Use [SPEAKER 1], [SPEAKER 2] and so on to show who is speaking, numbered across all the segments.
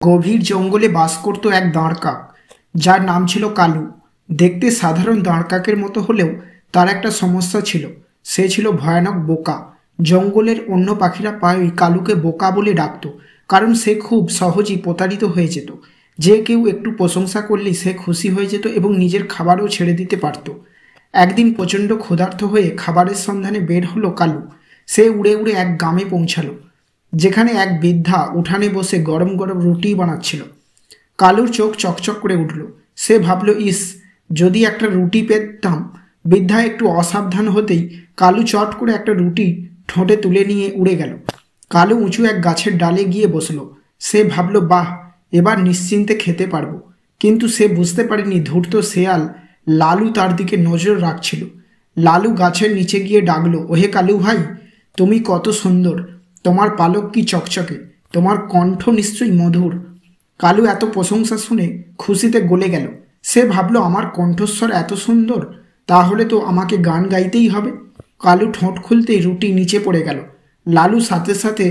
[SPEAKER 1] গভীর জঙ্গলে বাস করত এক দাঁড় কাক, যার নাম ছিল কালু। দেখতে সাধারণ দাঁড় কাকের মতো হলেও তার একটা সমস্যা ছিল। সে ছিল ভয়ানক বোকা। জঙ্গলের অন্য পাখিরা প্রায়ই কালুকে বোকা বলে ডাকত, কারণ সে খুব সহজেই প্রতারিত হয়ে যেত। যে কেউ একটু প্রশংসা করলেই সে খুশি হয়ে যেত এবং নিজের খাবারও ছেড়ে দিতে পারত। একদিন প্রচণ্ড ক্ষুধার্ত হয়ে খাবারের সন্ধানে বের হলো কালু। সে উড়ে উড়ে এক গ্রামে পৌঁছালো, যেখানে এক বৃদ্ধা উঠানে বসে গরম গরম রুটি বানাচ্ছিল। কালুর চোখ চকচক করে উঠল। সে ভাবল, ইস, যদি একটা রুটি পেতাম। বৃদ্ধা একটু অসাবধান হতেই কালু চট করে একটা রুটি ঠোঁটে তুলে নিয়ে উড়ে গেল। কালু উঁচু এক গাছের ডালে গিয়ে বসলো। সে ভাবল, বাহ, এবার নিশ্চিন্তে খেতে পারবো। কিন্তু সে বুঝতে পারেনি ধূর্ত শেয়াল লালু তার দিকে নজর রাখছিল। লালু গাছের নিচে গিয়ে ডাকলো, ওহে কালু ভাই, তুমি কত সুন্দর! তোমার পালক কি চকচকে, তোমার কণ্ঠ নিশ্চয়ই মধুর। কালু এত প্রশংসা শুনে খুশিতে গলে গেল। সে ভাবলো, আমার কণ্ঠস্বর এত সুন্দর, তাহলে তো আমাকে গান গাইতেই হবে। কালু ঠোঁট খুলতেই রুটি নিচে পড়ে গেল। লালু সাথে সাথে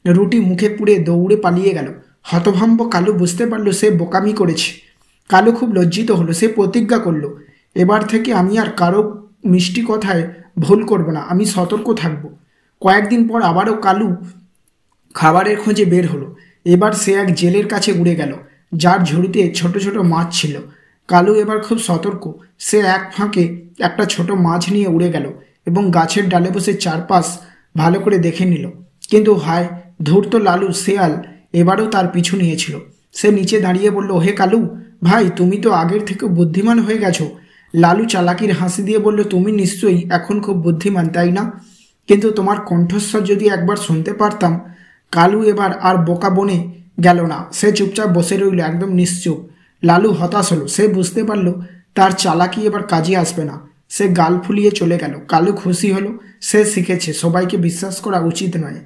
[SPEAKER 1] রুটি মুখে পুড়ে দৌড়ে পালিয়ে গেল। হতভম্ব কালু বুঝতে পারলো সে বোকামি করেছে। কালু খুব লজ্জিত হলো। সে প্রতিজ্ঞা করলো, এবার থেকে আমি আর কারো মিষ্টি কথায় ভুল করব না, আমি সতর্ক থাকব। কয়েকদিন পর আবারও কালু খাবারের খোঁজে বের হলো। এবার সে এক জেলের কাছে উড়ে গেল, যার ঝুড়িতে ছোট ছোট মাছ ছিল। কালু এবার খুব সতর্ক। সে এক ফাঁকে একটা ছোট মাছ নিয়ে উড়ে গেল এবং গাছের ডালে বসে চারপাশ ভালো করে দেখে নিল। কিন্তু হায়, ধূর্ত লালু শেয়াল এবারও তার পিছু নিয়েছিল। সে নিচে দাঁড়িয়ে বলল, হে কালু ভাই, তুমি তো আগের থেকে বুদ্ধিমান হয়ে গেছো। লালু চালাকির হাসি দিয়ে বলল, তুমি নিশ্চয়ই এখন খুব বুদ্ধিমান, তাই না? কিন্তু তোমার কণ্ঠস্বর যদি একবার শুনতে পারতাম। কালু এবার আর বোকা বনে গেল না। সে চুপচাপ বসে রইল, একদম নিশ্চুপ। লালু হতাশ হলো। সে বুঝতে পারল তার চালাকি এবার কাজে আসবে না। সে গাল ফুলিয়ে চলে গেল। কালু খুশি হলো। সে শিখেছে সবাইকে বিশ্বাস করা উচিত নয়।